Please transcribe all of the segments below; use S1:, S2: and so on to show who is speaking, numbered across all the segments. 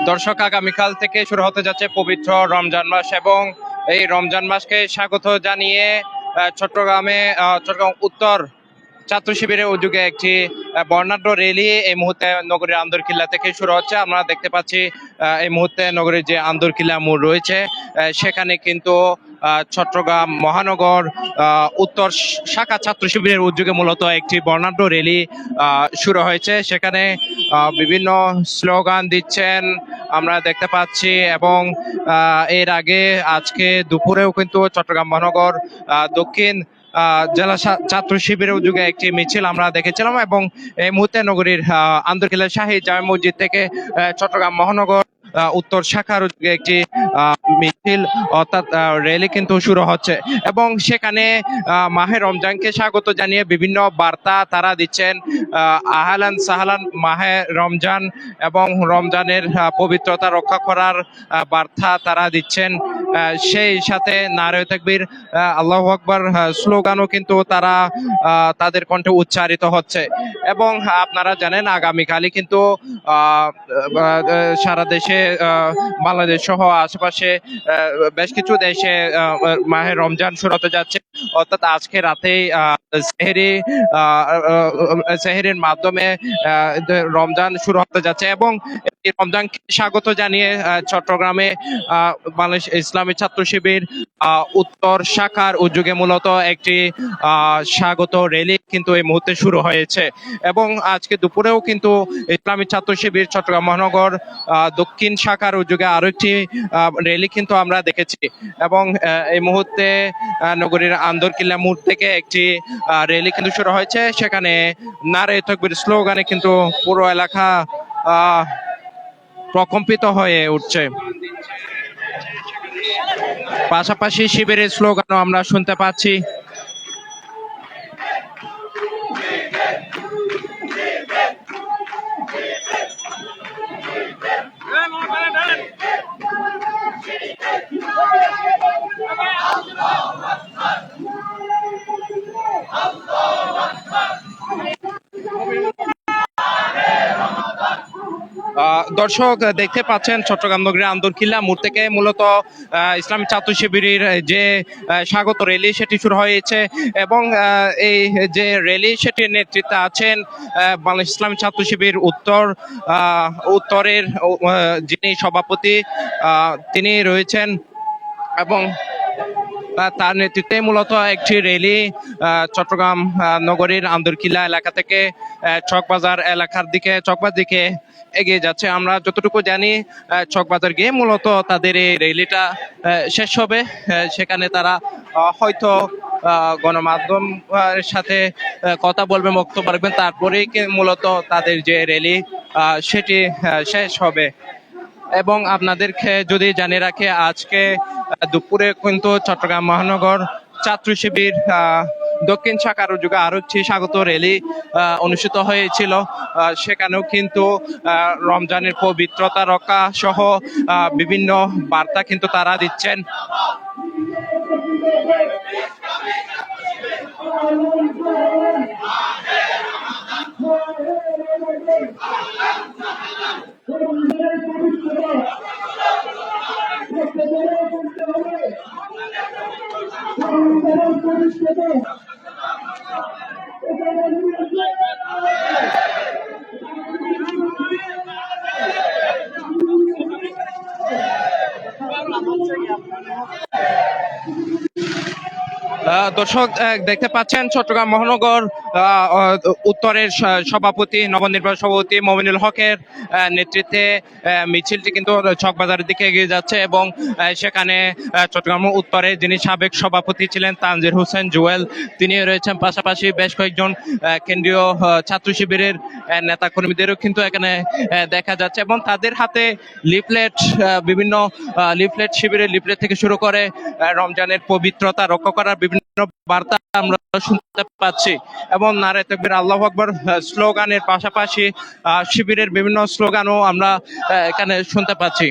S1: দর্শক, আগামীকাল থেকে শুরু হতে যাচ্ছে পবিত্র রমজান মাস এবং এই রমজান মাসকে স্বাগত জানিয়ে চট্টগ্রাম উত্তর ছাত্র শিবিরের উদ্যোগে একটি বর্ণাঢ্য র্যালি এই মুহূর্তে নগরীর আন্দরকিল্লা থেকে শুরু হচ্ছে। আমরা দেখতে পাচ্ছি এই মুহূর্তে নগরীর যে আন্দরকিল্লা মোড় রয়েছে সেখানে কিন্তু চট্টগ্রাম মহানগর উত্তর শাখা ছাত্র শিবিরের উদ্যোগে মূলত একটি বর্ণাঢ্য র্যালি শুরু হয়েছে। সেখানে বিভিন্ন স্লোগান দিচ্ছেন আমরা দেখতে পাচ্ছি এবং এর আগে আজকে দুপুরেও কিন্তু চট্টগ্রাম মহানগর দক্ষিণ জেলা ছাত্র শিবিরের উদ্যোগে একটি মিছিল আমরা দেখেছিলাম এবং এই মুহূর্তে নগরীর আন্দরকিল্লা শাহী জামে মসজিদ থেকে চট্টগ্রাম মহানগর উত্তর শাখার উদ্যোগে একটি মিছিল অর্থাৎ র্যালি কিন্তু শুরু হচ্ছে এবং সেখানে মাহে রমজানকে স্বাগত জানিয়ে বিভিন্ন বার্তা তারা দিচ্ছেন। আহলান সাহলান মাহে রমজান এবং রমজানের পবিত্রতা রক্ষা করার বার্তা তারা দিচ্ছেন। সেই সাথে নারে তাকবীর আল্লাহু আকবার স্লোগানও কিন্তু তারা তাদের কণ্ঠে উচ্চারিত হচ্ছে এবং আপনারা জানেন আগামীকালই কিন্তু সারা দেশে বাংলাদেশ সহ আশেপাশে বেশ কিছু দেশে মাহে রমজান শুরু হতে যাচ্ছে। অর্থাৎ আজকে রাতেই সেহরির মাধ্যমে রমজান শুরু হতে যাচ্ছে এবং এই রমজানকে স্বাগত জানিয়ে চট্টগ্রামে বাংলাদেশ ইসলামী ছাত্র শিবির উত্তর শাখার উদ্যোগে মূলত একটি স্বাগত র্যালি কিন্তু এই মুহূর্তে শুরু হয়েছে এবং আজকে দুপুরেও কিন্তু ইসলামী ছাত্র শিবির চট্টগ্রাম মহানগর দক্ষিণ শাখার উদ্যোগে আরো একটি র্যালি কিন্তু আমরা দেখেছি এবং এই মুহূর্তে নগরীর আন্দরকিল্লা মোড় থেকে একটি র্যালি কিন্তু শুরু হয়েছে। সেখানে নারে তাকবীর স্লোগানে কিন্তু পুরো এলাকা প্রকম্পিত হয়ে উঠছে। পাশাপাশি শিবিরের স্লোগানও আমরা শুনতে পাচ্ছি। দর্শক দেখতে পাচ্ছেন চট্টগ্রাম নগরীর আন্দরকিল্লা মোড় থেকে মূলত ইসলামী ছাত্র শিবিরের যে স্বাগত র্যালি সেটি শুরু হয়েছে এবং এই যে র্যালি সেটির নেতৃত্বে আছেন বাংলাদেশ ইসলামী ছাত্র শিবির উত্তরের যিনি সভাপতি তিনি রয়েছেন এবং তার নেতৃত্বে মূলত একটি র্যালি চট্টগ্রাম নগরীর আন্দরকিল্লা এলাকা থেকে চকবাজার এলাকার দিকে চকবাজার দিকে এগিয়ে যাচ্ছে। আমরা যতটুকু জানি চকবাজার গিয়ে মূলত তাদের এই র্যালিটা শেষ হবে। সেখানে তারা হয়তো গণমাধ্যম সাথে কথা বলবেন, বক্তব্য রাখবেন, তারপরেই মূলত তাদের যে র্যালি সেটি শেষ হবে। এবং আপনাদেরকে যদি জানিয়ে রাখে আজকে দুপুরে কিন্তু চট্টগ্রাম মহানগর ছাত্র শিবির দক্ষিণ শাখার উদ্যোগে আরো একটি স্বাগত র্যালি অনুষ্ঠিত হয়েছিল। সেখানেও কিন্তু রমজানের পবিত্রতা রক্ষা সহ বিভিন্ন বার্তা কিন্তু তারা দিচ্ছেন। দর্শক দেখতে পাচ্ছেন চট্টগ্রাম মহানগর উত্তরের সভাপতি নবনির্বাচিত সভাপতি মমিনুল হকের নেতৃত্বে মিছিলটি কিন্তু চকবাজারের দিকে এগিয়ে যাচ্ছে এবং সেখানে চট্টগ্রাম উত্তরে যিনি সাবেক সভাপতি ছিলেন তানজির হোসেন জুয়েল তিনি রয়েছেন, পাশাপাশি বেশ কয়েকজন কেন্দ্রীয় ছাত্র শিবিরের নেতাকর্মীদেরও কিন্তু এখানে দেখা যাচ্ছে এবং তাদের হাতে লিফলেট, বিভিন্ন লিফলেট, শিবিরের লিফলেট থেকে শুরু করে রমজানের পবিত্রতা রক্ষা করার বিভিন্ন বার্তা আমরা শুনতে পাচ্ছি এবং নারে তাকবীর আল্লাহু আকবার স্লোগানের পাশাপাশি শিবিরের বিভিন্ন স্লোগানও আমরা এখানে শুনতে পাচ্ছি।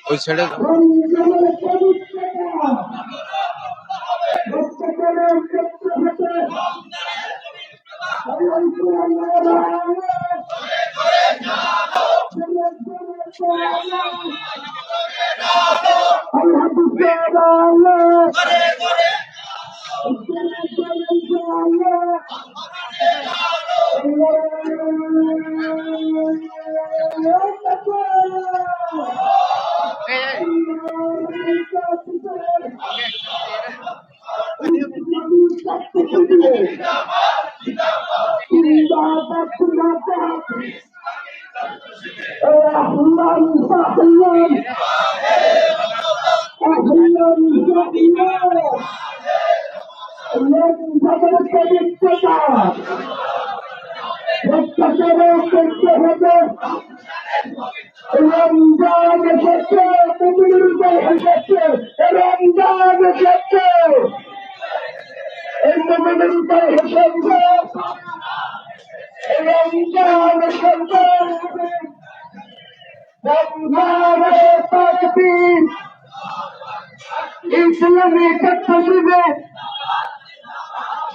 S1: ওই ছেড়ে ইসলামী ক্ষেত্র শিবে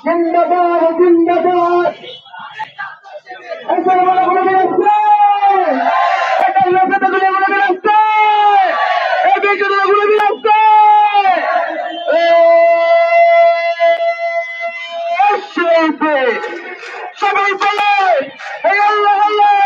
S1: জিন্দাবাদ জিন্দাবাদ এসব মনে করে আসছে এটা লোকের মনে করে আসছে এই বিজয় মনে করে আসছে সবাই বলে এই আল্লাহ আল্লাহ